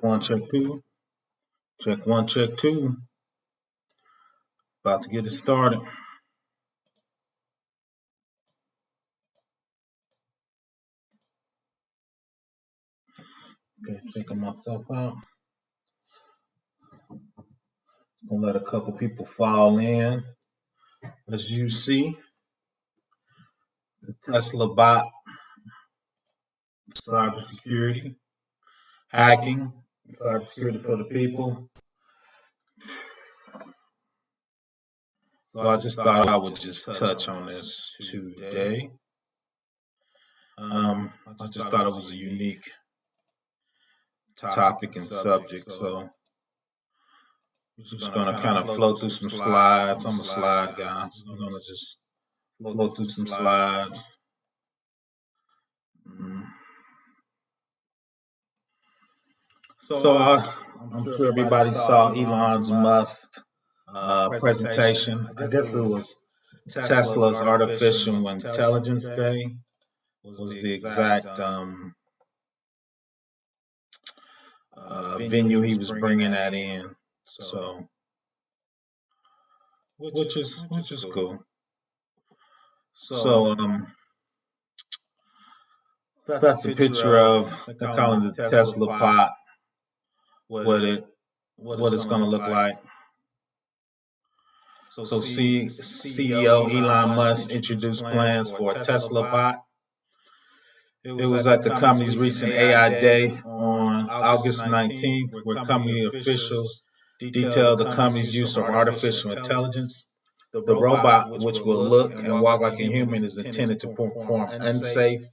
One, check two. Check one, check two. About to get it started. Okay, checking myself out. Gonna let a couple people fall in. As you see, the Tesla bot, cybersecurity, hacking, cybersecurity for the people. So I just thought I would just touch on this today. I just thought it was a unique topic and subject, so we're just gonna kind of flow through some slides. I'm a slide guy, so I'm gonna just flow through some slides. So I'm sure everybody saw Elon Musk's presentation. I guess it was Tesla's Artificial Intelligence Day was the exact venue he was bringing that in. So, which is cool. So that's a picture of, they're calling it the Tesla bot. What it's gonna look like. So CEO Elon Musk introduced plans for a Tesla bot. It was at the company's recent AI Day on August 19th, where company officials detailed the company's use of artificial intelligence. The robot, which will look and walk like a human, is intended to perform unsafe,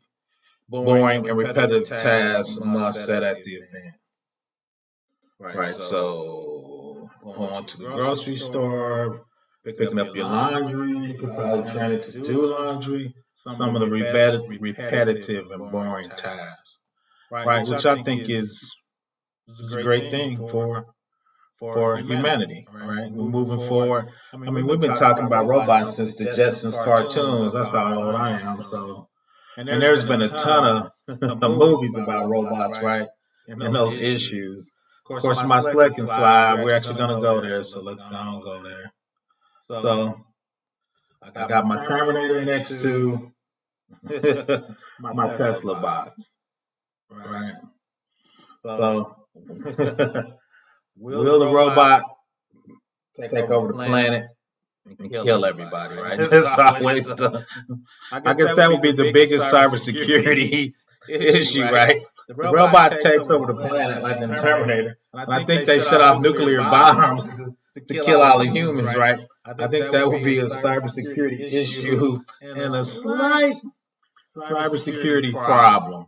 boring, and repetitive tasks, Musk said at the event. Right, so going to the grocery store, picking up your laundry, you could probably train it to do laundry, some of the repetitive and boring tasks, right? Which I think is a great thing for humanity, right? We're moving forward. I mean, we've been talking about robots since the Jetsons cartoons. That's how old I am. So, and there's been a ton of movies about robots, right? And those issues. Of course, my second slide, we're actually going to go there, so let's go there. So, I got my Terminator next to my Tesla bot, right? So, will the robot take over the planet and kill everybody, right? That's always I guess that would be the biggest cybersecurity issue, right? The robot takes over the planet like the Terminator, and I think they set off nuclear bombs to kill all the humans, right? I think that would be a cybersecurity issue and a slight cybersecurity problem,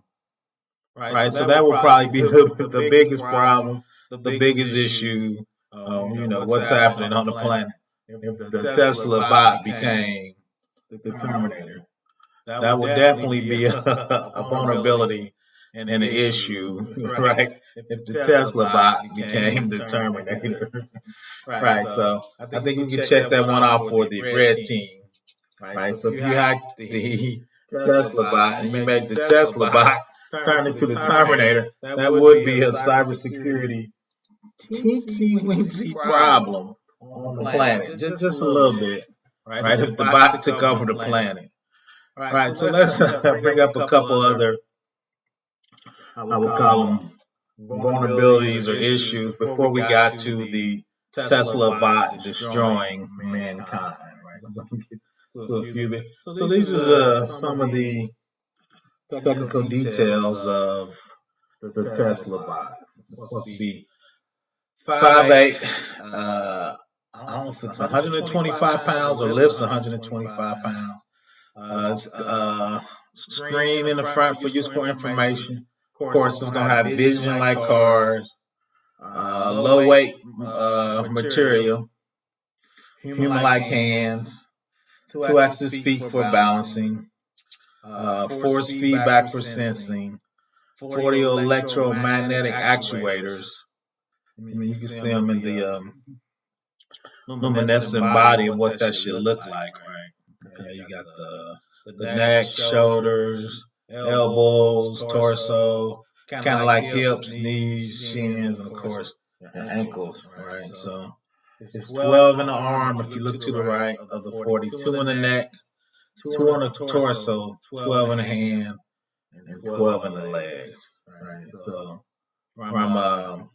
right? So that would probably be the biggest problem, the biggest issue. What's happening on the planet. If the Tesla bot became the Terminator, that would definitely be a vulnerability and an issue, right? If the Tesla bot became the Terminator, right? So I think we can check that one off for the red team, right? So if you hack the Tesla bot and you make the Tesla bot turn into the Terminator, that would be a cybersecurity teensy problem on the planet, just a little bit, right? If the bot took over the planet, right? So let's bring up a couple other, I would call them vulnerabilities or issues before we got to the Tesla bot destroying mankind, right? So these are some of the technical details of the Tesla bot. Let's see. 5'8", I don't know if it's 125 pounds or lifts 125 pounds. Screen in the front for useful information. Of course, it's going to have vision like cars, low weight material, human-like hands, 2-axis feet for balancing, force feedback for sensing, 40 electromagnetic actuators. I mean, you can see them in the luminescent body of what that should look like, right? Okay, you got the neck, shoulders, elbows, torso, kind of like hips, knees, shins, and of course your ankles, right? So it's 12 in the arm if you look to the right of the 42 in the neck, 2 on the torso, 12 in the hand, and 12 in the legs, right? So from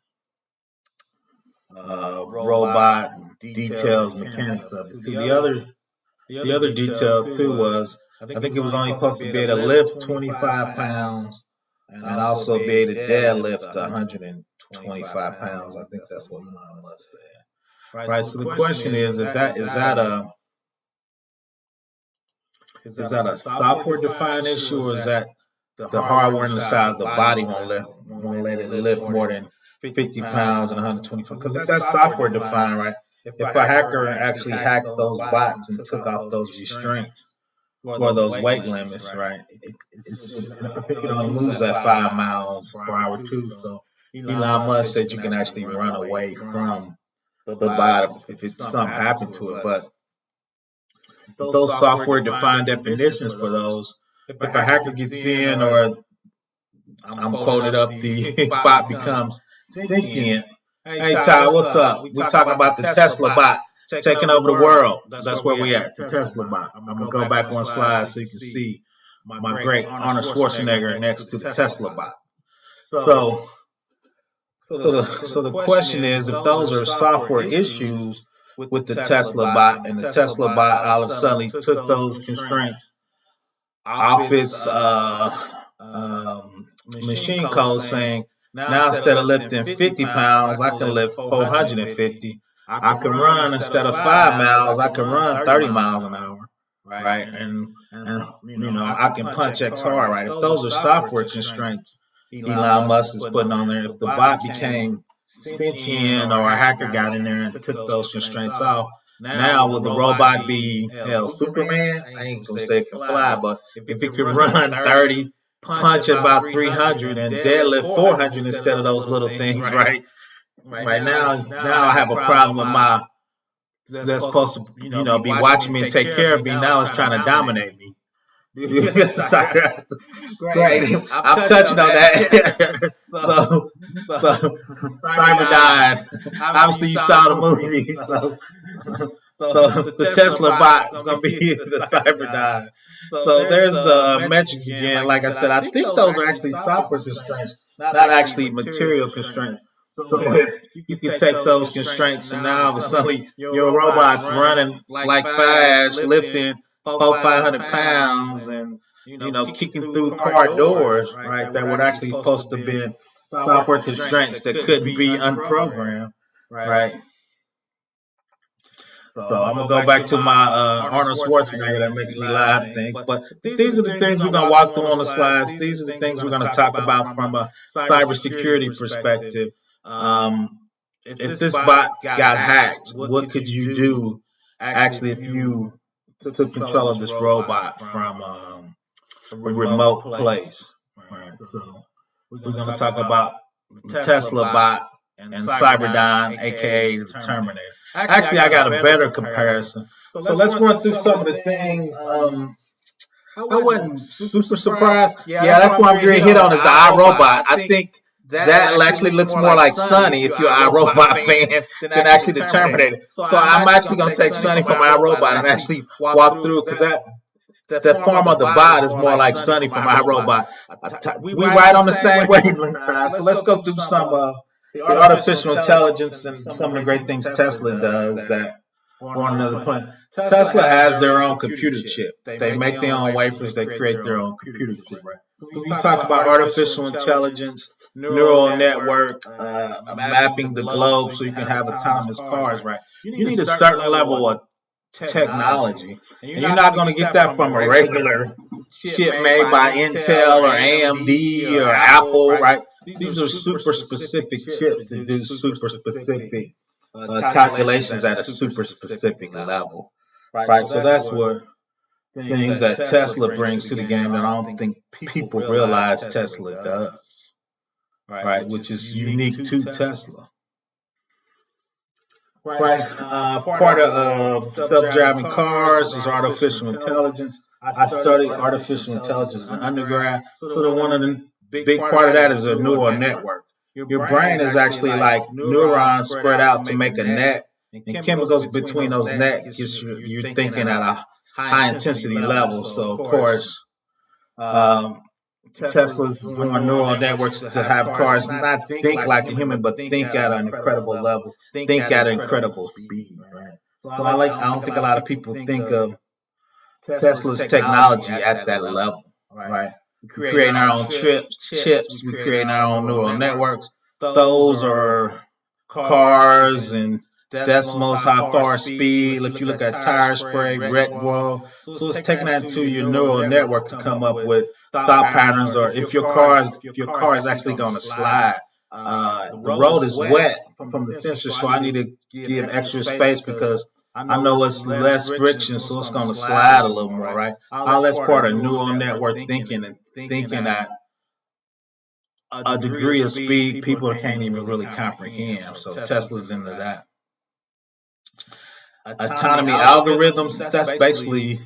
robot details, mechanics of it. The other detail too was I think it was only supposed to be able to lift 25 pounds and also be able to deadlift 125 pounds. I think that's what Elon Musk said. Right. So the question is that a software defined issue, or is that the hardware inside of the body won't let it lift more than 50 pounds and 125? Because if that's software defined, right? If a hacker actually hacked those bots and took off those restraints for those weight limits, right? It only moves at 5 miles per hour too. So Elon Musk said you can actually run away from the bot if something happened to it. But those software defined definitions for those, if a hacker gets in, or I'm quoted up, the bot becomes sentient. Hey Ty, what's up? We talking about the Tesla bot taking over the world. That's where we at, the Tesla bot. I'm gonna go back one slide so you can see my great Arnold Schwarzenegger next to the Tesla bot. So the question is, if those are software issues with the Tesla bot, and the Tesla bot all of a sudden took those constraints off its machine code, saying, now instead of lifting 50 pounds, I can lift 450. I can run, instead of 5 miles, I can run 30 miles an hour, right? And I can punch X hard, right? If those are software constraints Elon Musk is putting on there, if the bot became sentient, or a hacker got in there and took those constraints off, now will the robot be Superman? I ain't gonna say it can fly, but if it can run 30, punch about 300, and deadlift 400 instead of those little things, right? Right now I have a problem with my that's supposed to be watching me and take care of me. Now it's trying to dominate me. Great. I'm touching on that. so Cyberdyne. Obviously, you saw the movie. So the Tesla bot is going to be the Cyberdyne. So there's the metrics again. Like I said, I think those are actually software constraints, not actually material constraints. So you can take those constraints, and now all of a sudden your robot's running like fast, lifting 500 pounds, and kicking through car doors, right? That were actually supposed to be software constraints that couldn't be unprogrammed, right? So I'm gonna go back to my Arnold Schwarzenegger that makes me laugh thing. But these are the things we're gonna walk through on the slides. These are the things we're gonna talk about from a cybersecurity perspective. If this bot got hacked, what could you do actually if you took control of this robot from a remote place? Right. So we're going to talk about the Tesla bot and Cyberdyne, aka the Terminator. Actually, I got a better comparison. So let's run through some of the things. I wasn't super surprised. Yeah, that's what I'm getting hit on, is the iRobot. I think that actually looks more like Sonny, if you're an iRobot fan, than actually the Terminator. So I'm actually going to take Sonny from iRobot and actually walk through, because that form of the bot is more like Sonny from iRobot. We ride on the same wavelength. So let's go through some the artificial intelligence and some of the great things Tesla does that on another planet. Tesla has their own computer chip. They make their own wafers. They create their own computer chip, right? So we talk about artificial intelligence, neural network, mapping the globe so you can have autonomous cars, right? You need a certain level of technology, and you're not going to get that from a regular chip made by Intel or AMD or Apple, right? These are super specific chips that do super specific calculations at a super specific level, right? So that's what things that Tesla brings to the game that I don't think people realize Tesla does, right? Which is unique to Tesla. Right. Part of self-driving cars is artificial intelligence. I studied artificial intelligence in undergrad. So the one of the big part of that is a neural network. Your brain is actually like neurons spread out to make a net, and chemicals between those nets gets you're thinking at a high intensity level. So of course, Tesla's doing neural networks to have cars not think like a human, but think at an incredible level, think at an incredible speed. Right? So I don't think a lot of people think of Tesla's technology at that level. Right? We're creating our own chips, we're creating our own neural networks. Those are cars and decimals, how far speed. If you look at tire spray, wreck roll. So it's taking that to your neural network to come up with thought patterns, or if your car is actually going to slide. The road is wet from the sensor, so I need to give extra space because I know it's less friction, so it's going to slide a little more, right? All that's part of neural network thinking, and thinking at a degree of speed people can't even really comprehend. So Tesla's into that. Autonomy algorithms, that's basically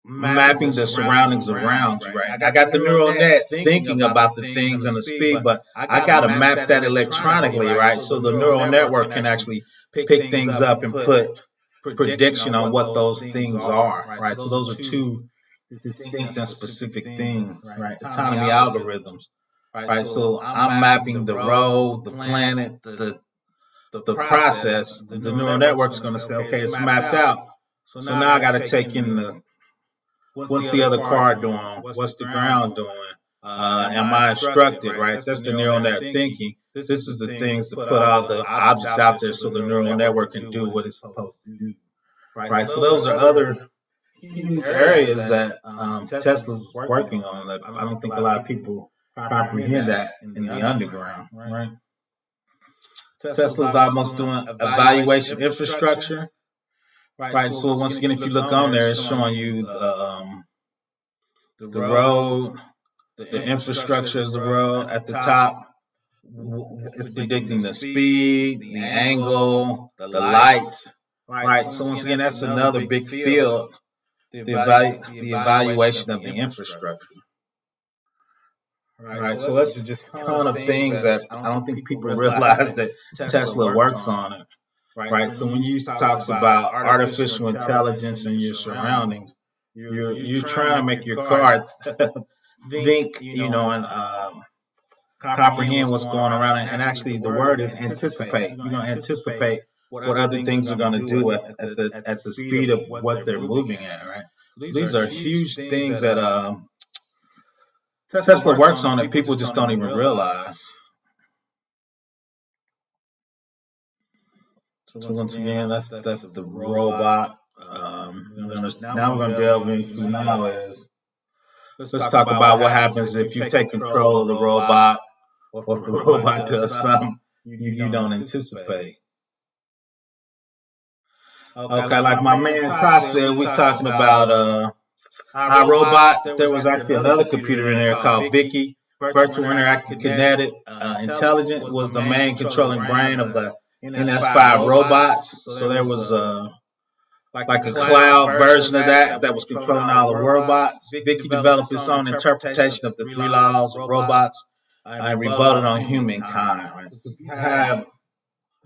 mapping the surroundings around you, right? I got the neural net thinking about the things and the speed, but I got to map that electronically, right? So the neural network can actually pick things up and put prediction on what those things are, right? So those are two distinct and specific things, right? Autonomy algorithms, right? So I'm mapping the road, the planet, the process. The neural network's going to say, okay, it's mapped out. So now I got to take in the what's the other car doing? What's the ground doing? Am I instructed, right? That's the neural net thinking. This is the things to put all the objects out there so the neural network can do what it's supposed to do, right? So those are other huge areas that Tesla's working on. That I don't think a lot of people comprehend that in the underground, right? Tesla's almost doing evaluation infrastructure. Right. So once again, if you look on there, it's showing you the road, the infrastructure is the road. At the top, it's predicting the speed, the angle, the light. Right. So once again, that's another big field, the evaluation of the infrastructure. Right. So that's just a ton of things that I don't think people realize that Tesla works on it. Right. So when you talk about artificial intelligence and your surroundings, you're trying to make your car think, and comprehend what's going around. And actually, the word is anticipate. You're going to anticipate what other things are going to do at the speed of what they're moving at. Right. So these are huge things that Tesla works on that people just don't even realize. So once again, that's the robot. Now we're going to delve into let's talk about what happens if you take control of the robot, or if the robot does something you don't anticipate. Okay, like my man Todd said, we're talking about iRobot. There was actually another computer in there called Vicky. Virtual Interactive Kinetic Intelligent was the main controlling brain of the NS5 robots. So there was like a cloud version of that was controlling all the robots. Vicky developed its own interpretation of the 3 laws of robots and rebutted on humankind. Right? So if you have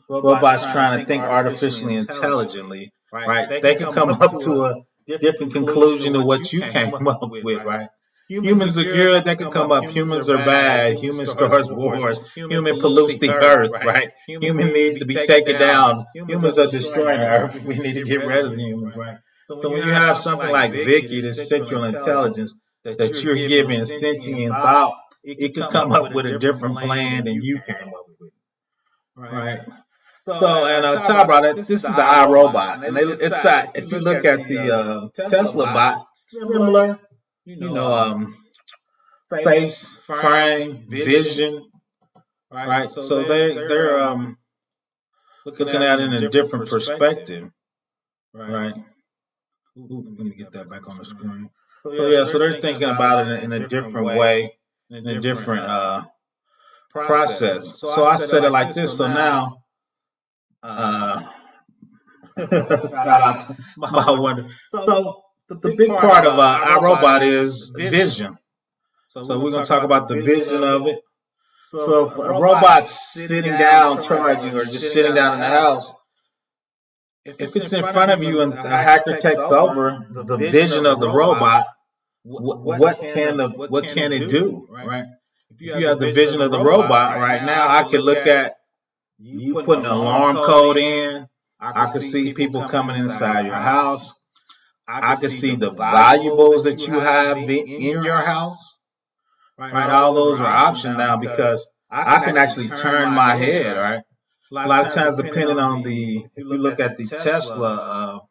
robots trying to think artificially intelligently, right, they can come up to a different conclusion to what you came up with, right? Humans are good, they can come up. Humans are bad. Humans start wars. Human pollutes the earth, right? Human needs to be taken down. Humans are destroying the earth. We need to get rid of the humans, right? So when you have something like Vicky, this central intelligence that you're giving sentient thought, it could come up with a different plan than you came up with, right? So, and Todd brought it. This is the iRobot, and it's if you look at the Tesla bot, similar. Face, frame, vision, right? So they're looking at it in a different perspective, right? Ooh, let me get that back on the screen. So they're thinking about it in a different way, in a different process. So I said it like this. So now, shout out to my wonder. So the big part of our robot is vision. So we're going to talk about the vision of it. So if a robot's sitting down charging or just sitting down in the house, if it's in front of you and a hacker takes over the vision of the robot, what can it do, right? If you have the vision of the robot right now, I could look at you putting an alarm code in. I could see people coming inside your house. I could see the valuables that you have in your house. Right, all those are options now because I can actually turn my head, right? A lot of times, depending on if you look at the Tesla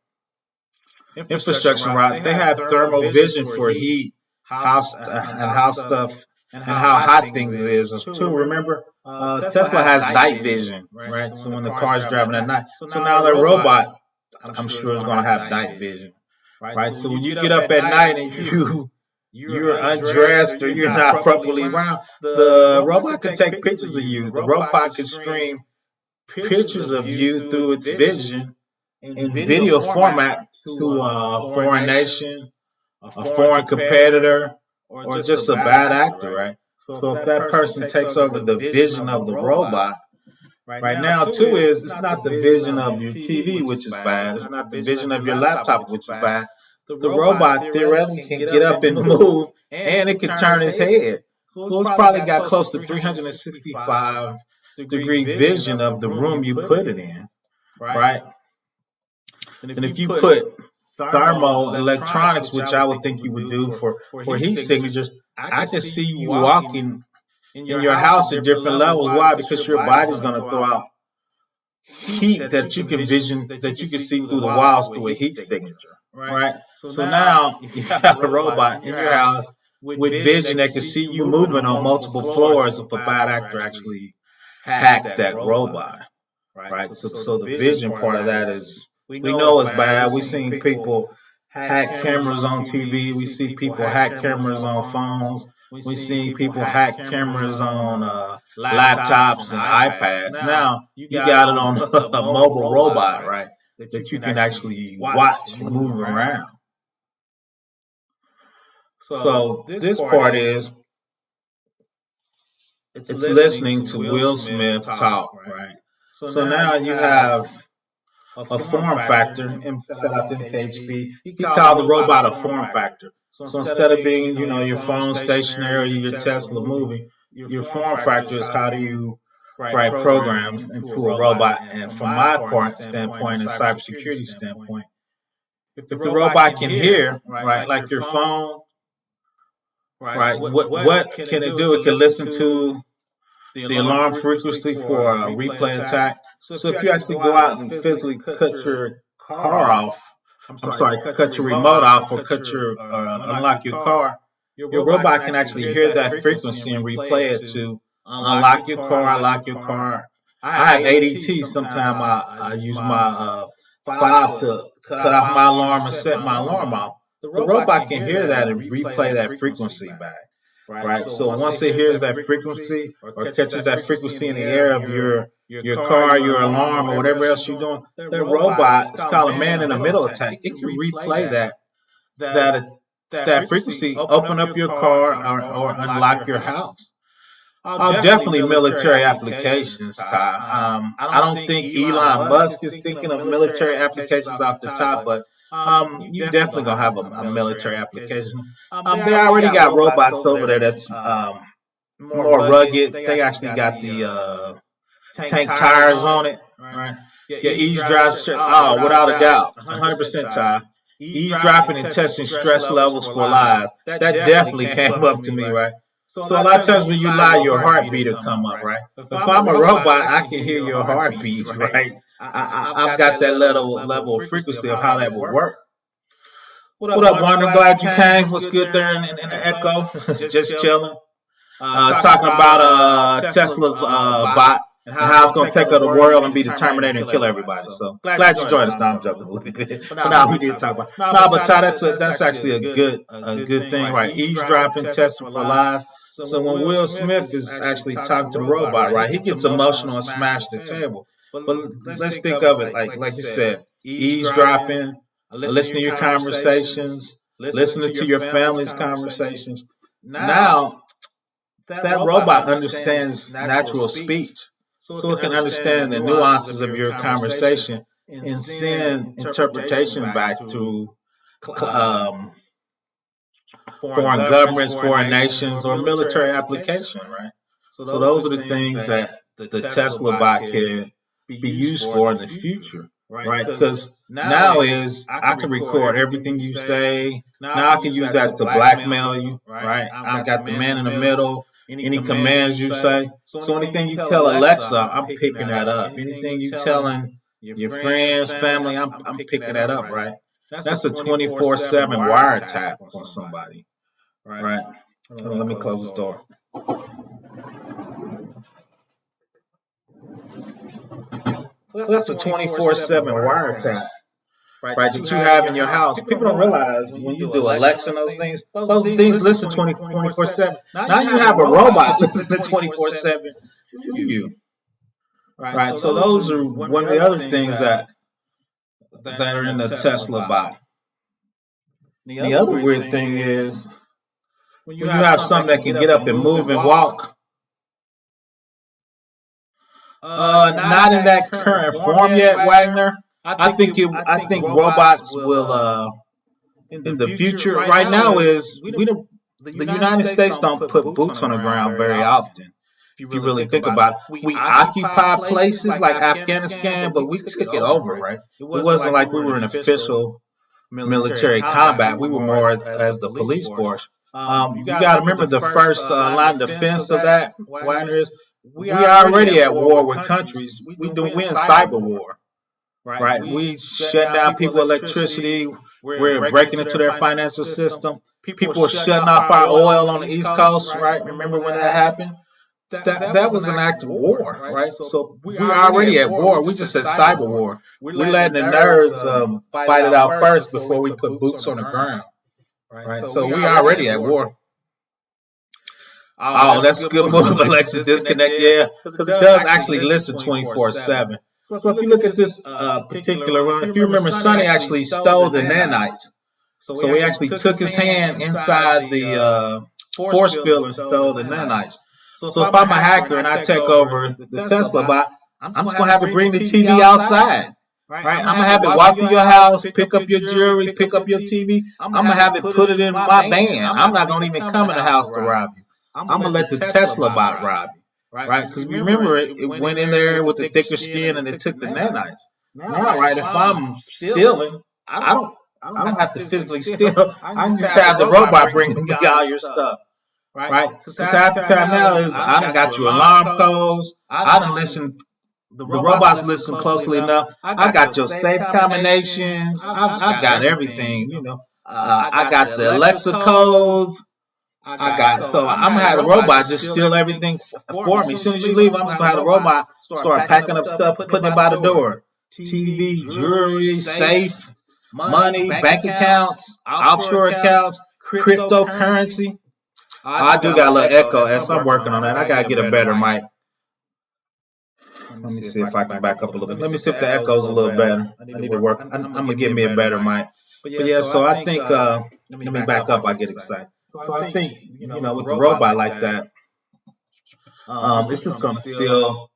infrastructure route, they have thermal vision for heat, how stuff, and how hot things is too. Remember, Tesla has night vision, right? So when the car's driving at night, so now their robot, I'm sure, is going to have night vision, right? So when you get up at night and you're undressed or you're not properly around, the robot can take pictures of you. The robot can stream pictures of you through its vision in video format to a foreign nation, a foreign competitor, or just a bad actor, right? So if that person takes over the vision of the robot, right now too it's not the vision of your TV, which is bad. It's not the vision of your laptop, which is bad. The robot theoretically can get up and move, and it can turn its head. So it's probably got close to 365-degree vision of the room you put it in, right? And if you put thermoelectronics, which I would think you would do for heat signatures, I can see you walking in your house at different levels. Why? Because your body's going to throw out heat that you can see through the walls through a heat signature, right? So now you have a robot in your house with vision that can see you moving on multiple floors if a bad actor actually hacked that robot, right? So the vision part of that is, we know it's bad. We've seen people hack cameras on TV. We see people hack cameras on phones. We've seen people hack cameras on laptops and iPads. Now you got it on a mobile robot, right? That you can actually watch move around. So this part is, it's listening to Will Smith talk, right? So now you have a form factor, and set up in HP. He called the robot a form factor. So instead of being, your phone stationary, your Tesla moving, your form factor is how do you write programs into a robot. And from my standpoint and cybersecurity standpoint, if the robot can hear, right, like your phone, right, what can it do? It can listen to the alarm frequency for a replay attack. So if you actually go out and physically cut your car off, cut your remote off or unlock your car, your robot can actually hear that frequency and replay it to unlock your car, lock your car. I have ADT. Sometimes I use my fob to cut off my alarm and set my alarm off. The robot can hear that and replay that frequency back. Right. So once it hears that frequency or catches that frequency in the air of your car, your alarm, or whatever else you're doing, the robot, it's called a man-in-the-middle attack. It can replay that frequency, open up your car or unlock your house. Definitely military applications, Ty. I don't think Elon Musk is thinking of military applications off the top, but you definitely gonna have a military application. They already got robots over there that's more rugged. They actually got the tank tires on it, right? Yeah, eavesdrop. Oh, without a doubt, 100% Ty. Eavesdropping and testing stress levels for live. That definitely came up to me, right? So a lot of times when you lie, your heartbeat will come up, right? If I'm a robot, I can hear your heartbeat, right? I've got that level of frequency of how that will work. What up, Warner? Glad you came. What's good there in the Echo? Just chilling. Talking about Tesla's bot and how it's going to take over the world and be the Terminator and kill everybody. So glad you joined us. Now I'm joking a little bit. But now we did talk about. No, but Ty, that's actually a good thing, right? Eavesdropping, testing for live. So when Will Smith is actually talking to the robot, right, he gets emotional and smashed the table. But let's think of it like you said, eavesdropping, listening to your conversations, listening to your family's conversations. Now, that robot understands natural speech, so it can understand the nuances of your conversation and send interpretation back to foreign governments, foreign nations, or military application, right? So those are the things that the Tesla bot can be used for in the future, right? Because now I can record everything you say. Now I can use that to blackmail you, right? I got the man in the middle. Any commands you say. So anything you tell Alexa, I'm picking that up. Anything you telling your friends, family, I'm picking that up, right? That's a 24/7 wiretap on somebody, right? Let me close the door. So that's a 24/7 wiretap, right? That you have in your house. People don't realize when you do Alexa and those things listen 24/7. Now you have a robot listening 24/7 to you, right? So those are one of the other things that are in the Tesla bot. The other weird thing is when you have something that can get up and move and walk. Not in that current form yet, Wagner. I think robots will in the future. Right now the United States don't put boots on the ground very often. If you really think about it, we occupy places like Afghanistan, but we took it over, right? It wasn't like we were in official military combat. We were more as the police force. You got to remember the first line of defense of that, Wagner, is we are already at war with countries. We in cyber war, right? We shut down people's electricity. We're breaking into their financial system. People are shutting off our oil on the East Coast, right? Remember when that happened? That was an act of war, right? So we are already at war. We just said cyber war. We're letting the nerds fight it out first before we put boots on the ground, right? So we are already at war. Oh, that's a good move, Alexa. Disconnect, yeah, because it does actually listen 24/7. So if you look at this particular one, if you remember, Sonny actually stole the nanites. So he actually took his hand inside the force field and stole the nanites. So if I'm a hacker and I take over the Tesla bot, I'm just going to have it bring the TV outside. Right? I'm going to have it walk through your house, pick up your jewelry, pick up your TV. I'm going to have it put it in my van. I'm not going to even come in the house to rob you. I'm going to let the Tesla bot rob you. Right? Because remember, it went in there with the thicker skin and it took the nanites. Now, right, if I'm stealing, I don't have to physically steal. I just have the robot bring me all your stuff. Right? Because half the time now is I done got you alarm codes. I done listen. The robots listen closely enough. I got your safe combinations. I've got everything. You know, I got the Alexa codes. So I'm gonna have the robot just steal everything for me. As soon as you leave, I'm just gonna have the robot start packing up stuff, putting it by the door. TV, jewelry, safe, money, bank accounts, offshore accounts, cryptocurrency. I do got a little echo as I'm working on that. I gotta get a better mic. Let me see if I can back up a little bit. Let me see if the echo's a little better. I need to work. I'm gonna give me a better mic. But yeah, so I think let me back up. I get excited. So I think with the robot like that, it's just gonna steal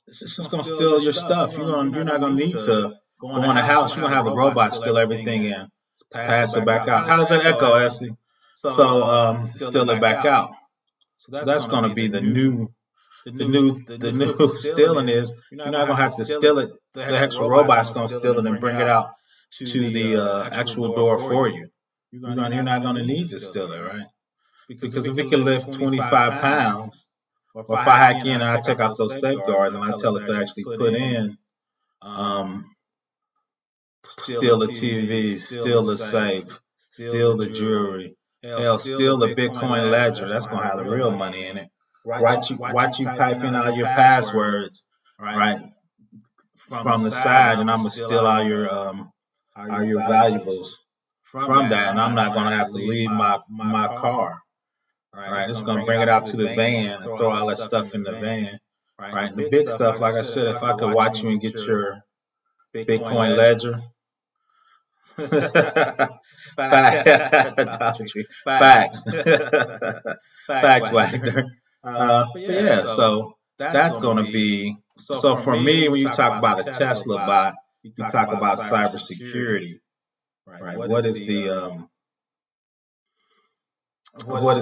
your stuff. You're not gonna need to go in the house. You're gonna have a robot steal everything and pass it back out. How's that echo, Essie? So steal it back out. So that's gonna be the new stealing is you're not gonna have to steal it. The actual robot's gonna steal it and bring it out to the actual door for you. You're not gonna need to steal it, right? Because if it can lift 25 pounds, or if I hack in and I take off those safeguards and I tell it to actually put in, steal the TV, steal the safe, steal the jewelry, hell, steal the Bitcoin ledger. That's gonna have the real money in it. Watch you type in all your passwords, right, from the side, and I'm gonna steal all your valuables from that, and I'm not gonna have to leave my car. Right, it's gonna bring it out to the van and throw all that stuff in the van. Right, and the big stuff, like I said, if I could watch you and get your Bitcoin ledger Facts. Facts, Wagner. But yeah, so that's going to be, so for me, when you talk about a Tesla bot, you talk about cybersecurity, right? What is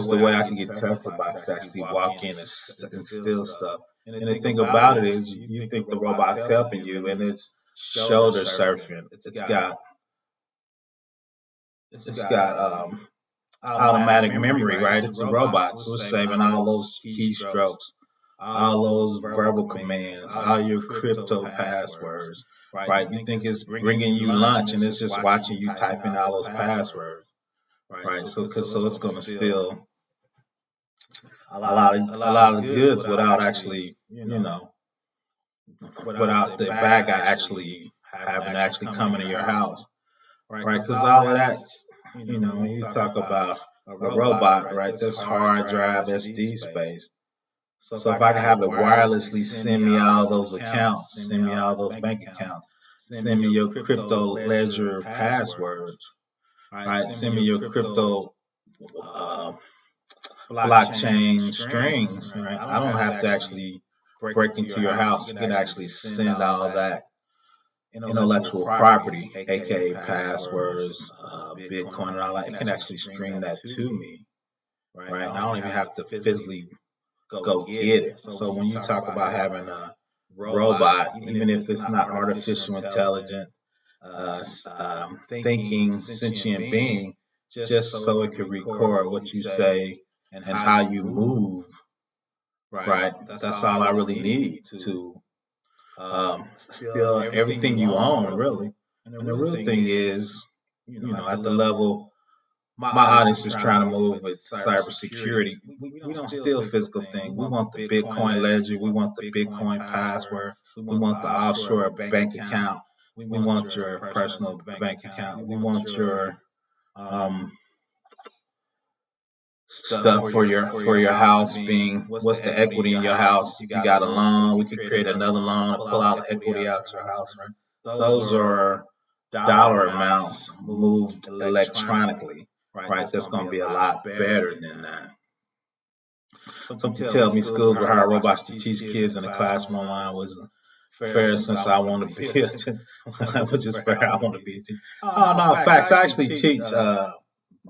the way I can get Tesla bots to actually walk in and steal stuff? And the thing about it is, you think the robot's helping you, and it's shoulder surfing. It's got automatic memory, right? It's a robot, so it's saving all those keystrokes, all those verbal commands, all your crypto passwords, right? You think it's bringing you lunch, and it's just watching you type in all those passwords, right? So it's going to steal a lot of goods without actually, without the bad guy actually having to actually come into your house, right? Because all of that's, when you talk about a robot, right, that's hard drive SD space. So if I can have it wirelessly send me all those accounts, send me all those bank accounts, send me your crypto ledger passwords, right, send me your crypto blockchain strings, right? I don't have to actually break into your house. You can actually send all that intellectual property, aka passwords, Bitcoin, and all that. It can actually string that to me, right? And I don't even have to physically go get it. So when you talk about having a robot, even if it's not artificial intelligent, thinking sentient being, just so it can record what you say and how you move, right? That's all I really need to steal everything you own, really. And the real thing is, at the level my audience is trying to move with cybersecurity, we don't steal physical things. We want the Bitcoin ledger. We want the Bitcoin password. We want the offshore bank account. We want your personal bank account. We want your stuff for your house, being what's the equity in your house. If you got a loan, we could create another loan and pull out the equity out your house, right? Those are dollar amounts moved electronically, right? That's going to be a lot better than that. Something tells me schools will hire robots to teach kids in the classroom online was fair, since I want to be which is fair. I want to be a teacher. Oh no, facts. I actually teach.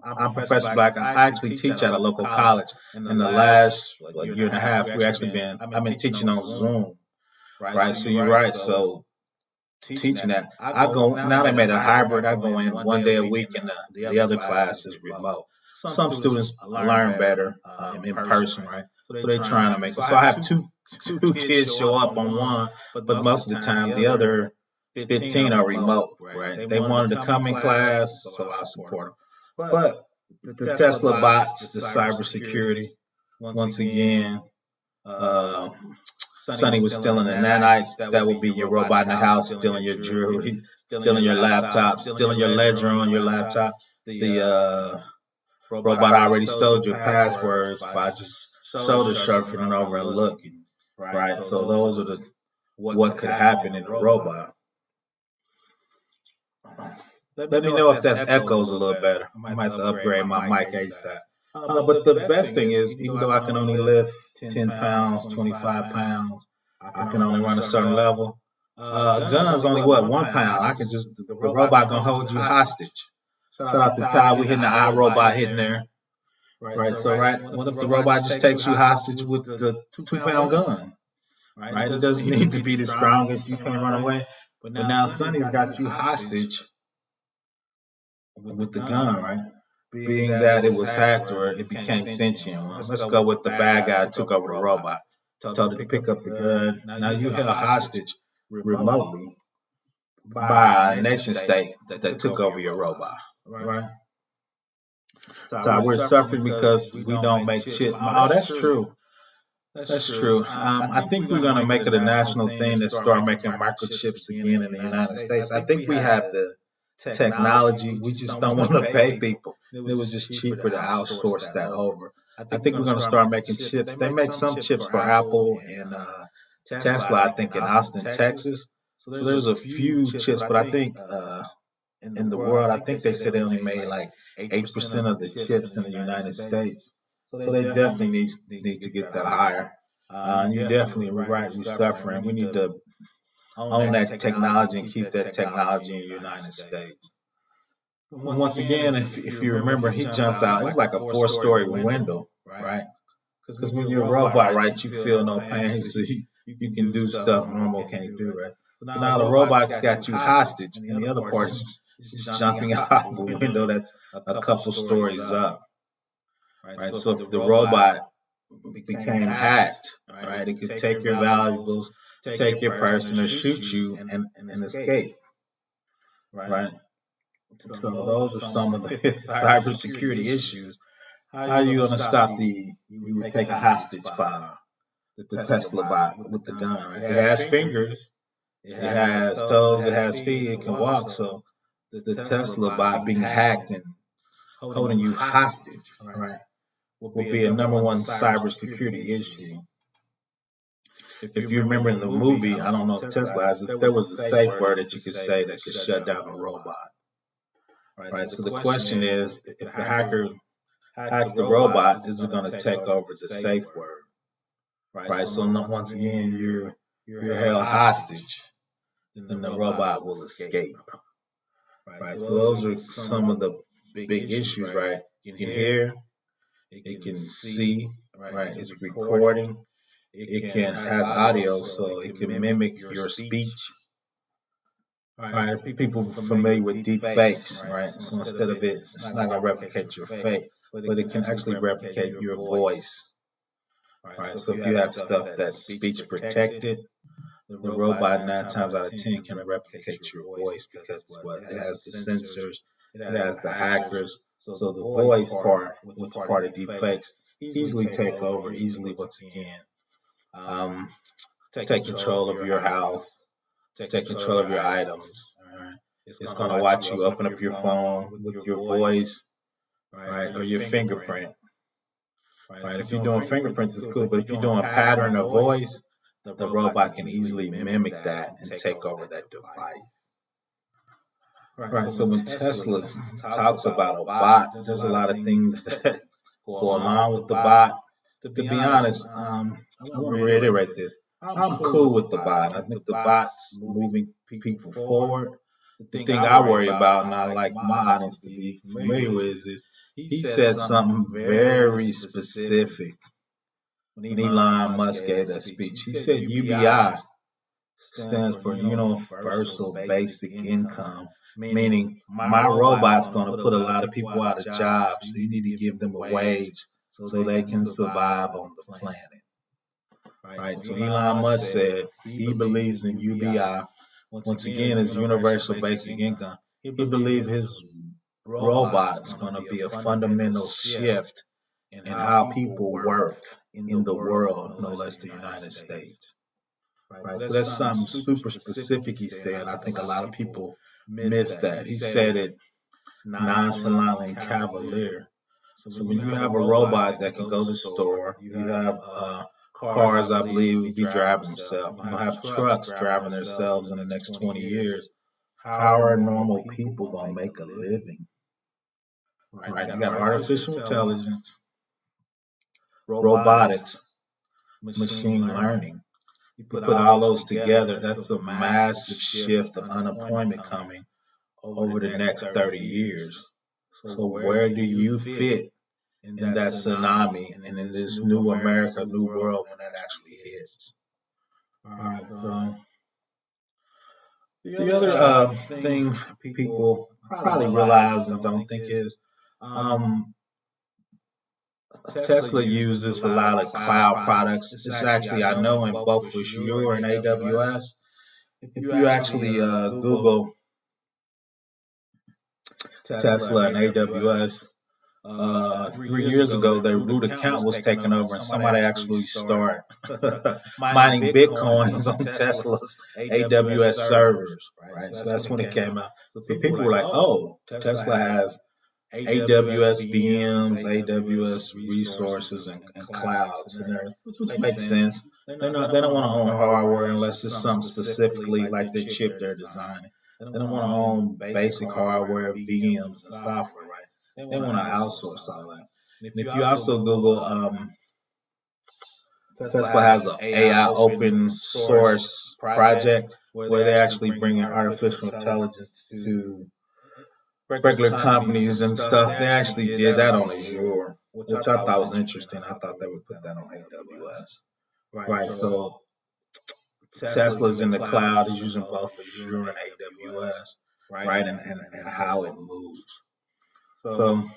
I'm Professor Black. I actually teach at a local college. In the last year and a half, I've been teaching on Zoom, right? So you're right. So teaching that, I go now. They made a hybrid. I go in one day a week, and the other class is remote. Some students learn better in person, right? So they're trying to make it. So I have two kids show up on one, but most of the time the other 15 are remote, right? They wanted to come in class, so I support them. But the Tesla bots, the cybersecurity, once again, Sonny was stealing the nanites. That would be your robot in the house, stealing your jewelry, stealing your laptop, stealing your ledger on your laptop. The robot already stole your passwords by just shoulder surfing over and looking, right? So those are what could happen in a robot. Let me know if that echoes a little better. I might have to upgrade my mic ASAP. But the best thing is, even though I can only lift 10 pounds, 25 pounds, I can only run a certain level. Gun's only 1 pound. I can the robot gonna hold you hostage. Shout out to Ty, we hitting the iRobot hitting there. Right, so what if the robot just takes you hostage with the 2-pound gun? Right, it doesn't need to be the strongest. You can't run away. But now Sonny's got you hostage with the gun, right? Being that it was hacked or it became sentient. Let's go with the bad guy who took over the robot. Told it to pick up the gun. Now you held hostage remotely by a nation state that took over your robot, right? So we're suffering because we don't make chips. Oh, that's true. That's true. I think we're going to make it a national thing to start making microchips again in the United States. I think we have the technology. We just don't want to pay people. It was just cheaper to outsource that over. I think we're going to start making chips. They make some chips for Apple and Tesla, I think, in Austin, Texas. So there's a few chips, but I think in the world. I think they said they only made like 8% of the chips in the United States. So they definitely need to get that higher. And you definitely are right. We're suffering. We need to own that technology and keep that technology in the United States. And once again, if you remember, he jumped out. It was like a 4-story window, right? Because when you're a robot, right, you feel no pain, so you can do stuff normal can't do, right? So now the robot's got you hostage, and the other person's jumping out the window that's a couple stories up, right? So if the robot became hacked, right, it could take your valuables, take your person, or shoot you and escape, right? So those are some of the cybersecurity issues. How are you going to stop you would take a hostage by the Tesla bot with the gun, right? It has fingers, it has toes, it has feet, it can walk. So the Tesla bot being hacked and holding you hostage, right, will be a #1 cybersecurity issue. If you remember in the movie, I don't know if Tesla has it, there was a safe word that you could say that could shut down a robot, right? So the question is, if the hacker hacks the robot, is it going to take over the safe word, right? So once again, you're held hostage, then the robot will escape, right? So those are some of the big issues, right? You can hear, it can see, right? It's recording, it can has audio, so it can mimic your speech. Right, people familiar with deep fakes, right? So instead of it's not gonna replicate your face, but it can actually replicate your voice. Right. So if you have stuff that's speech protected, the robot 9 times out of 10 can replicate your voice because it has the sensors, it has the hackers. So the voice part, which part of deep fakes, easily take over, easily once again, take control of your house, take control of your items. Right. It's going to watch you open up your phone with your voice, right, or your fingerprint. Right. If you're doing fingerprints, it's cool, but if you're doing a pattern of voice, the robot can easily mimic that and take over that device. Right. So when Tesla talks about a bot, there's a lot of things that go along with the bot. To be honest, I want to reiterate this. I'm cool with the bot. I think the bot's moving people forward. The thing I worry about, and I like my audience to be familiar with, is he said something very specific when Elon Musk gave that speech. He said UBI stands for Universal Basic Income, meaning my robot's going to put a lot of people out of jobs, so you need to give them a wage so they can survive on the planet. Right? So Elon Musk said he believes in UBI. Once again, is Universal Basic Income. He believes his robot's going to be a fundamental shift in how people work in the world, no less the United States. Right. So that's something super specific he said. I think a lot of people miss that. He said it nonchalantly and cavalier. So when you have a robot that can go to the store, you have cars, I believe, will be driving themselves. You'll have trucks driving themselves in the next 20 years. How are normal people going to make a living? Right. You got artificial intelligence, robotics, machine learning. You put all those together, that's a massive shift of unemployment coming over the next 30 years. So where do you fit in that tsunami and in this new America, new world when that actually hits? All right, so the other thing people probably realize and don't think is Tesla uses a lot of cloud products. It's actually, I know, in both Azure and AWS. If you actually Google Tesla and AWS, 3 years ago, their root account was taken over, and somebody actually started mining bitcoins on Tesla's AWS servers. Right, so that's when it came out. So people were like, "Oh, Tesla has AWS VMs, AWS resources, and clouds," which makes sense. They don't want to own hardware unless it's something specifically like the chip they're designing. They don't want to own basic hardware, VMs, and software, right? They want to outsource all that. And if you also Google, Tesla has an AI open source project where they're actually bringing artificial intelligence to regular companies and stuff. They actually did that on Azure, which I thought was interesting. I thought they would put that on AWS. Right, so Tesla's in the cloud, is using both Azure and AWS, right, and how it moves. So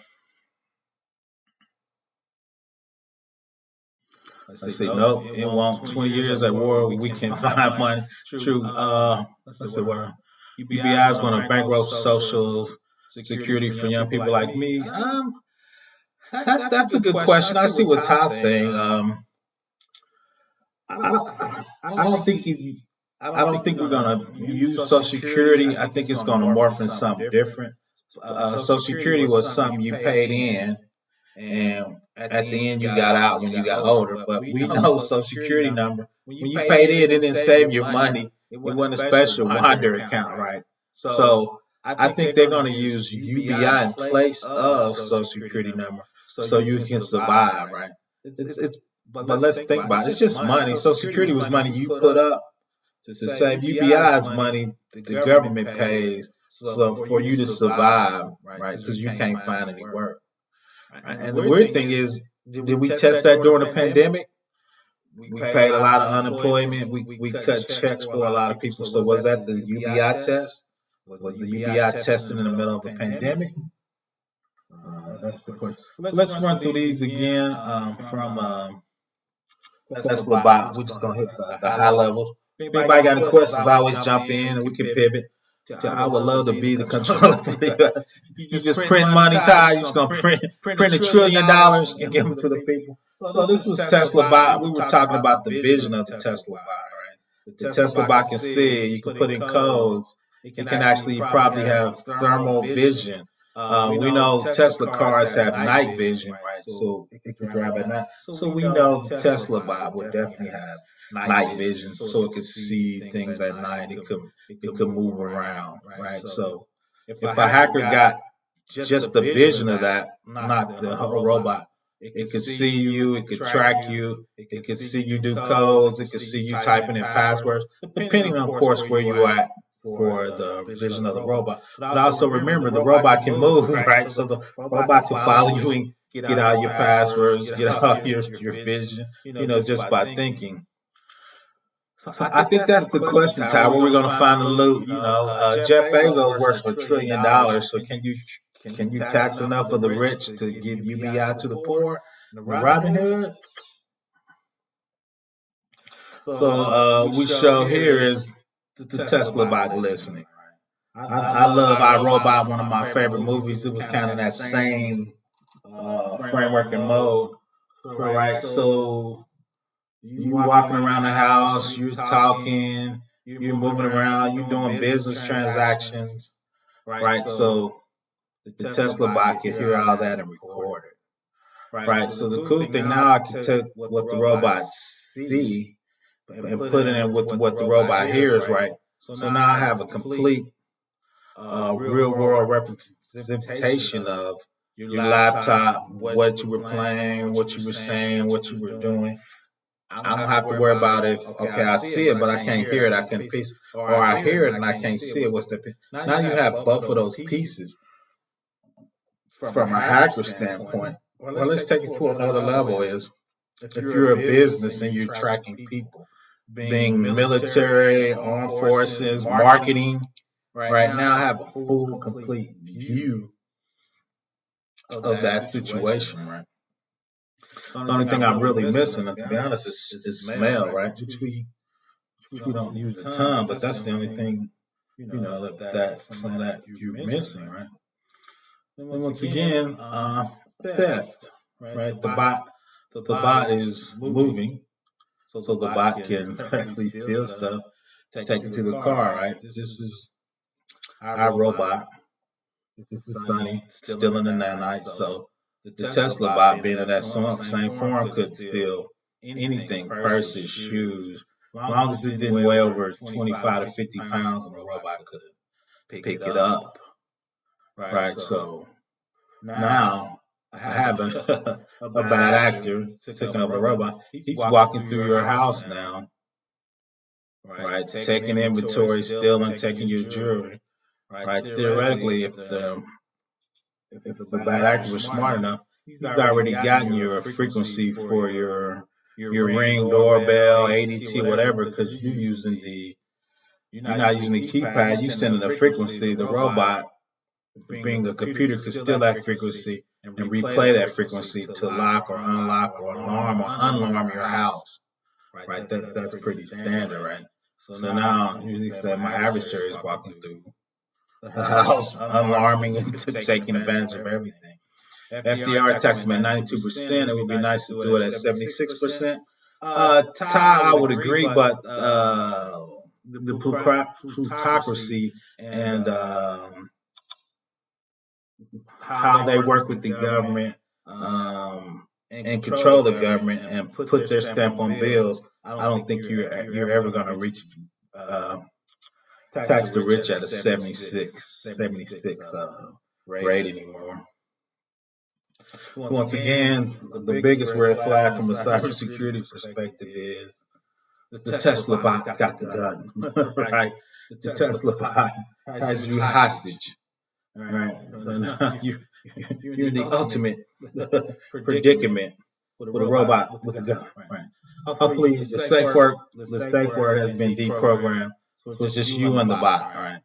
let's see, nope, it won't. 20 years at war, we can find money. True. Let's see, where UBI is going to bankroll social security for young people like me. That's a good question. I see what Todd's saying. I don't think we're gonna use Social Security. I think it's gonna morph into something different. Social Security was something you paid in, and at the end you got out when you got older. But we know Social Security number. When you paid in, it didn't save your money. It wasn't a special wander account, right? So I think they're gonna use UBI in place of Social Security number, so you can survive, right? But let's think about it. It's just money. Social Security was money you put up to save. UBI is money the government pays so for you to survive, right? Because you can't find any work. Right? And the weird thing is, did we test that during the pandemic? We paid a lot of unemployment. We cut checks for a lot of people. So was that the UBI test? Was the UBI tested in the middle of a pandemic? That's the question. Let's run through these again from Tesla bot. We're just gonna hit the high levels. If anybody got any questions, always jump in and we can pivot. I would love to be the controller for you. You just print money, Ty. You're just gonna print $1 trillion and give them to the people. So this was Tesla bot. We were talking about the vision of the Tesla bot, right? The Tesla bot can see. You can put in codes. It can actually probably have thermal vision. We know Tesla cars have night vision, right? So it can drive at night. So we know Tesla bot would definitely have night vision, so it could see things at night. It could move around, right? So if a hacker got just the vision of that, not the whole robot, it could see you, it could track you, it could see you do codes, it could see you typing in passwords, depending on, of course, where you're at for the vision of the robot. But also remember, the robot can move, right? So the robot can follow you and get all your passwords, get all your vision, just by thinking. So I think that's the question, Ty. Where we're going to find the loot? Jeff Bezos works for $1 trillion. So can you tax enough of the rich to give UBI to the poor? Robin Hood. So we show here is the Tesla bot listening. I love iRobot, one of my favorite movies. It was kind of that same framework and mode, right? So you walking around the house, you're talking, you're moving around, you're doing business transactions, right? So the Tesla bot can hear all that and record it, right? So the cool thing now, I can take what the robots see and put it in with what the robot hears, right? So now I have a complete real world representation of your laptop, what you were playing, what you were saying, what you were doing. I don't have to worry about if, okay, I see it, but I can't hear it, I can piece it. Or I hear it and I can't see it, what's the piece? Now you have both of those pieces from a hacker standpoint. Well, let's take it to another level is, if you're a business and you're tracking people, being military, armed forces, marketing, right now I have a full, complete view of that situation, right? The only thing I'm really missing, and to be honest, is smell, right? Which we don't use a ton, but that's the only thing, that from that you're missing, right? And once again, theft, right? The bot is moving, so the bot can actually steal stuff, take it to the car, right? This is our robot. This is Sunny, stealing in the night, so the Tesla bot, being in that same form, could steal anything, purses, shoes, as long as it didn't weigh over 25 to 50 pounds, and a robot could. pick it up, right? So now I have a bad actor taking over the robot. He's walking through your house now, right? Taking inventory, stealing, taking your jewelry, right? Theoretically, if the bad actor was smart enough, he's already gotten your frequency for your Ring doorbell, ADT, whatever, because you're not using the keypad, you're sending the frequency. The robot, being a computer, could steal that frequency and replay that frequency to lock or unlock or alarm or unalarm your house, right? That's pretty standard, right? So now, usually say my adversary is walking through the house, alarming and taking advantage of everything. FDR attacks him at 92%. It would be nice to do it at 76%. I would agree, but the plutocracy and how they work with the government and control the government and put their stamp on bills, I don't think you're ever going to reach tax the rich at a 76 rate anymore. Once again, the biggest red flag from a cybersecurity perspective is the Tesla bot got the gun, right? The Tesla bot has you hostage, right? So now you're in the ultimate predicament with a robot with a gun, right? Hopefully, the safe word has been deprogrammed, so it's just you and the bot, right?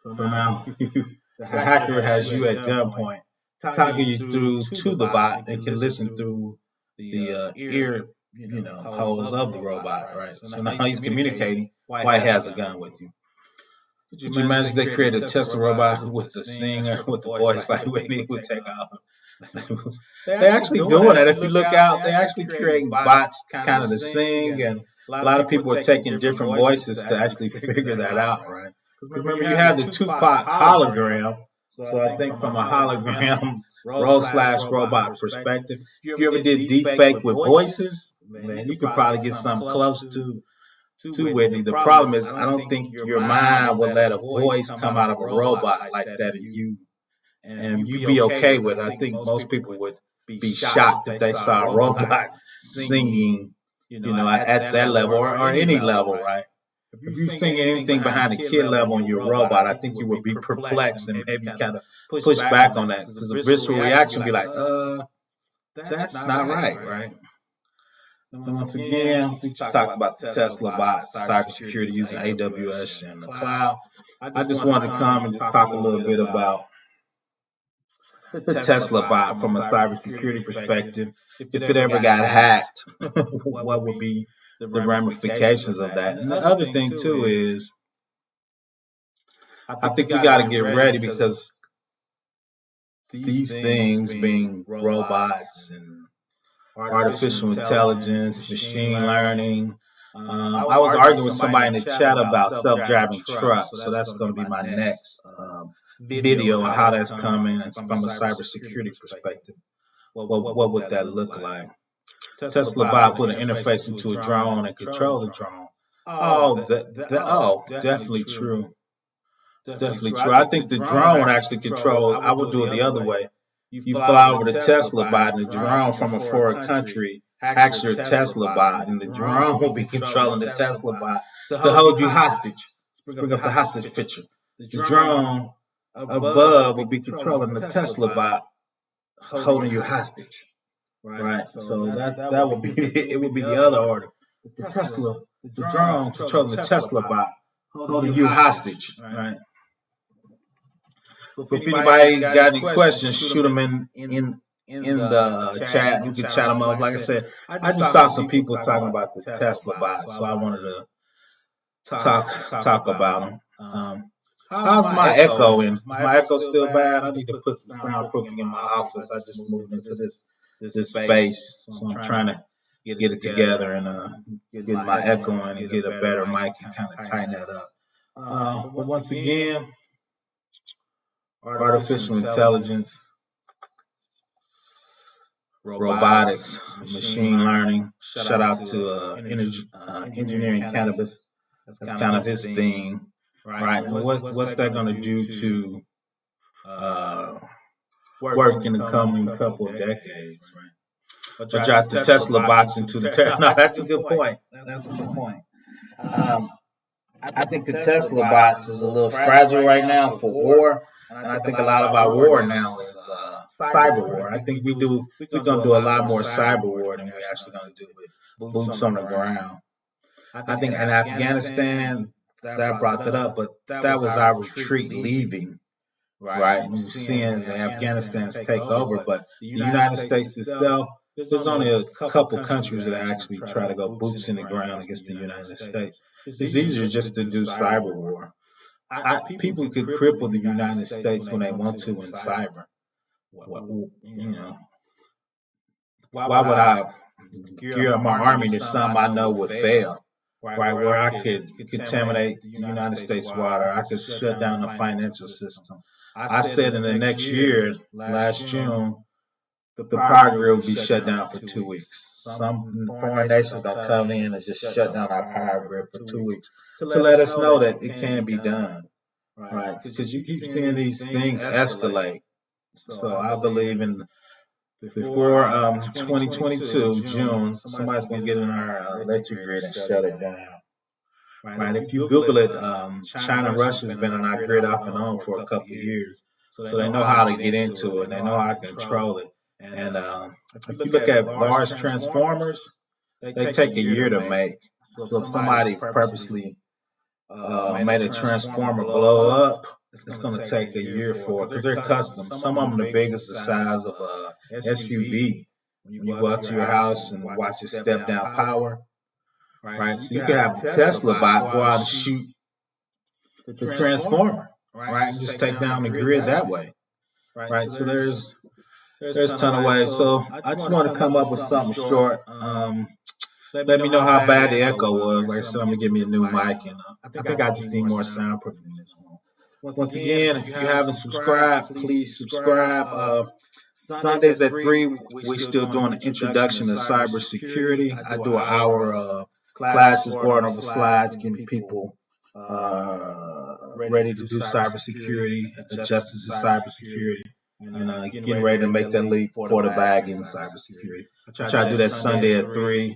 So now the hacker has you at gunpoint, talking you through to the bot and can listen through the ear, holes of the robot, right? So now he's communicating why he has a gun with you. Could you imagine they created a Tesla robot with the singer, with the voice like Whitney would take off? They're actually doing it. If you look out, they're actually creating bots kind of to sing, and a lot of people are taking different voices to actually figure that out, right? Remember, you have the Tupac hologram. So I think from a hologram role/robot perspective, if you ever did deep fake with voices, man, you could probably get something close to Whitney. The problem is, I don't think your mind would let a voice come out of a robot like that and you be okay with it. I think most people would be shocked if they saw a robot singing, at that level or any level, right? If you're singing anything behind the kid level on your robot, I think you would be perplexed and maybe kind of push back on that, because the visceral reaction would be like, that's not right? And once again, we just talked about the Tesla bot, cybersecurity using AWS and the cloud. I just wanted to come and just talk a little bit about the Tesla bot from a cybersecurity perspective. If it ever got hacked, what would be the ramifications of that? And the other thing too is, I think we got to get ready, because these things, being robots and artificial intelligence, machine learning. I was arguing with somebody in the chat about self-driving trucks, so that's going to be my next video on how that's coming from a cybersecurity perspective. What would that look like? Tesla bot put an interface into a drone and control the drone. Definitely true. Definitely true. I think the drone actually controls. I would do it the other way. You fly over the Tesla bot, and the drone from a foreign country hacks your Tesla bot, and the drone will be controlling the Tesla bot to hold you hostage. Bring up the hostage picture. The drone above will be controlling the Tesla bot, holding you hostage. Right. So that would be it. Would be the other order. The drone controlling the Tesla bot, holding you hostage. Right. So if anybody got any questions, shoot them in the chat. You can chat them up. Like I said, I just saw some people talking about the Tesla bot, so I wanted to talk about them. How's my echo? Is my echo still bad? I need to put some soundproofing in my office. I just moved into this space, so I'm trying to get it together and get my echo in and get a better mic and kind of tighten that up. But once again, artificial intelligence, robotics, machine learning. Shout out to Engineering Cannabis. That's kind of his thing, right? And what's that going to do to work in the coming couple of decades, right? Or drop the Tesla bots into the Tesla. No, that's a good point. That's a good point. I think the Tesla bots is a little fragile right now for war, and I think a lot of our war now is cyber war. I think we're gonna do a lot more cyber war than we're actually gonna do with boots on the ground. I think in Afghanistan that brought that up, but that was our retreat leaving, right? And we're seeing the Afghanistan's take over, but the United States itself, there's only a couple countries that actually try to go boots in the ground against the United States. It's easier just to do cyber war. People could cripple the United States when they want to in cyber. You know, why would I gear up my army to something I know would fail? Right, where I could contaminate the United States water, I could shut down the financial system. I said in the next year, last June, the power grid will be shut down for 2 weeks. Some foreign nations gonna come in and just shut down our power grid for 2 weeks to let us know that it can be done, right? Because you keep seeing these things escalate. So I believe in before 2022 June, somebody's gonna get in our electric grid and shut it down. Right? If you Google it, China, Russia's been on our grid off and on for a couple of years, so they know how to get into it. And they know how to control it. And if you look at large transformers, they take a year to make. So if somebody purposely made a transformer blow up, it's going to take a year for it because they're custom. Some of them are the biggest, the size of a SUV. When you go out to your house and watch it step down power, right? So you can have a Tesla bot go out and shoot the transformer, right? And just take down the grid that way, right? So there's a ton of ways. So I just want to come up with something short. Let me know how bad the echo was. Like I said, I'm going to give me a new mic. And I think I just need more soundproofing in this one. Once again, if you haven't subscribed, please subscribe. Sundays at 3, we're still doing an introduction to cybersecurity. I do an hour of classes, going over slides, getting people ready to do cybersecurity, adjusting to cybersecurity. And getting ready to make that leap for the bag in cybersecurity. I try to do that Sunday at 3.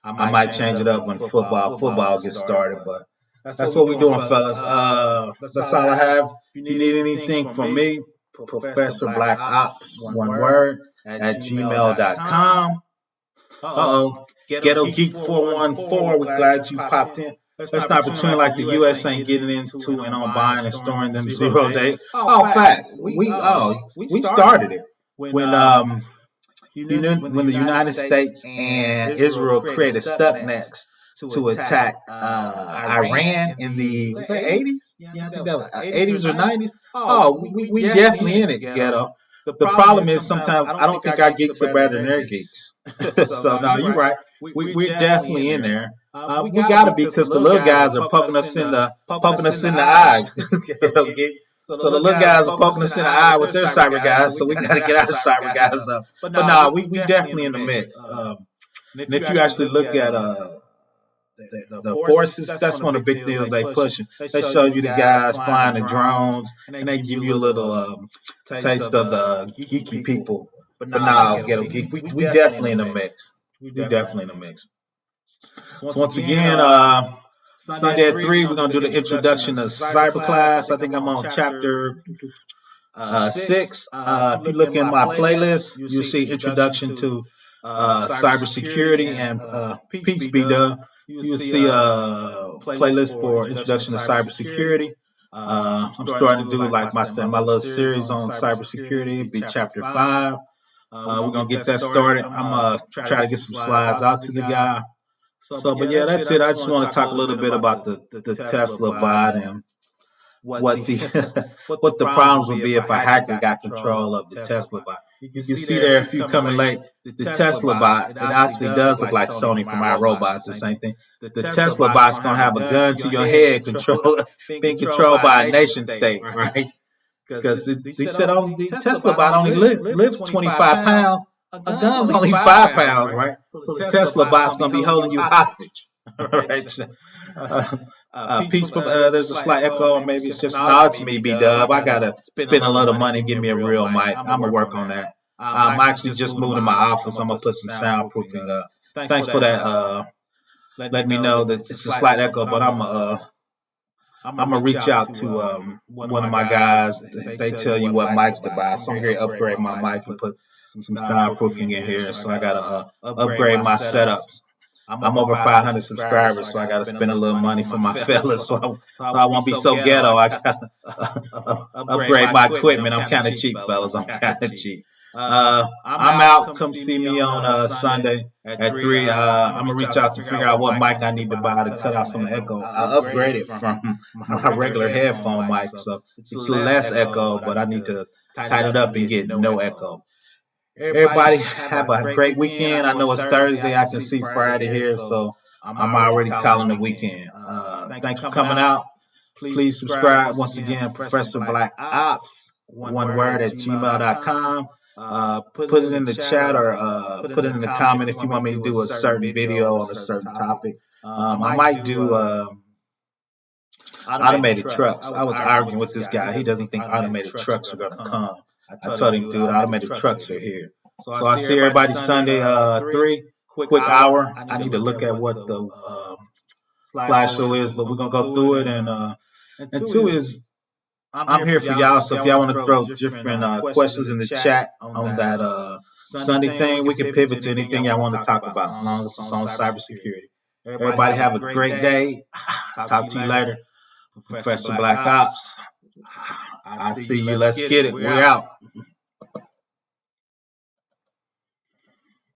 I might change it up when football gets started, but that's what we're doing, fellas. That's all I have. If you need anything from me, ProfessorBlackOps, one word, at gmail.com. Ghetto Geek 414, we're glad you popped in. Let's not pretend like the U.S. ain't getting into and on buying and storing them 0 day. Oh, fact. We started it when the United States and Israel created Stuxnet to attack Iran in the 80s. Yeah, I think that was 80s or 90s. Oh, we definitely in it, ghetto. The problem is sometimes I don't think our geeks are better than their geeks. So no, you're right. We're definitely in there. We gotta be because the little guys are poking us in the eye. So the little guys are poking us in the eye with their cyber guys. So we gotta get our cyber guys up. But no, we definitely in the mix. And if you actually look at the forces, that's one of the big deals they pushing. They show you the guys flying the drones, and they give you a little taste of the geeky people. But now, ghetto geek, we definitely in the mix. We definitely in the mix. So once again, Sunday at 3, we're gonna do the introduction to cyber class. I think I'm on chapter 6. If you look in my playlist, you'll see introduction to cybersecurity and peace be done. You'll see a playlist for introduction to cybersecurity. I'm starting to do like my little series on cybersecurity, be chapter 5. We're gonna get that started. I'm gonna try to get some slides out to the guy. So, but yeah, that's it. I just want to talk a little bit about the Tesla bot and what the problems would be if a hacker got control of the Tesla bot. You can see there, if you're coming late, the Tesla bot, it actually does look like Sony from our robots, the same thing. The Tesla bot's going to have a gun to your head, being controlled by a nation state, right? Because they said the Tesla bot only lives 25 pounds. A gun's only 5 pounds, right? So the Tesla bot's going to be holding you hostage, right? There's a slight echo, or maybe it's just no, it's me, B-Dub. I gotta spend a little money and give me a real mic. I'm gonna work on that. I'm actually just moved in my office. I'm gonna put some soundproofing up. Thanks for that. Let me know that it's a slight echo, but I'm gonna reach out to one of my guys. They tell you what mics to buy, so I'm here to upgrade my mic and put some soundproofing in here. So I gotta upgrade my setups. I'm over 500 subscribers, so I gotta spend a little money for my fellas. So I won't be so ghetto. I gotta upgrade my equipment. I'm kind of cheap, fellas. I'm kind of cheap. I'm out. Come see me on Sunday at 3. I'm gonna reach out to figure out what mic I need to buy to cut out some echo. I upgraded from my regular headphone mic, so it's less echo, but I need to tighten it up and get no echo. Everybody have a great weekend. I know it's Thursday. I can see Friday here, so I'm already calling the weekend. Thanks for coming out. Please subscribe. Once again, ProfessorBlackOps, one word, at gmail.com. Put it in the chat or put it in the comment if you want me to do a certain video on a certain topic. I might do automated trucks. I was arguing with this guy. He doesn't think automated trucks are going to come. I told him, dude, automated trucks are here. So I see everybody Sunday, 3, quick hour. I need to look at what the slideshow is, but we're going to go through it. And 2 is, I'm here for y'all, so if y'all want to throw different questions in the chat on that Sunday thing, we can pivot to anything y'all want to talk about, as long as it's on cybersecurity. Everybody have a great day. Talk to you later. Professor Black Ops. I see you. Let's get it. We're out.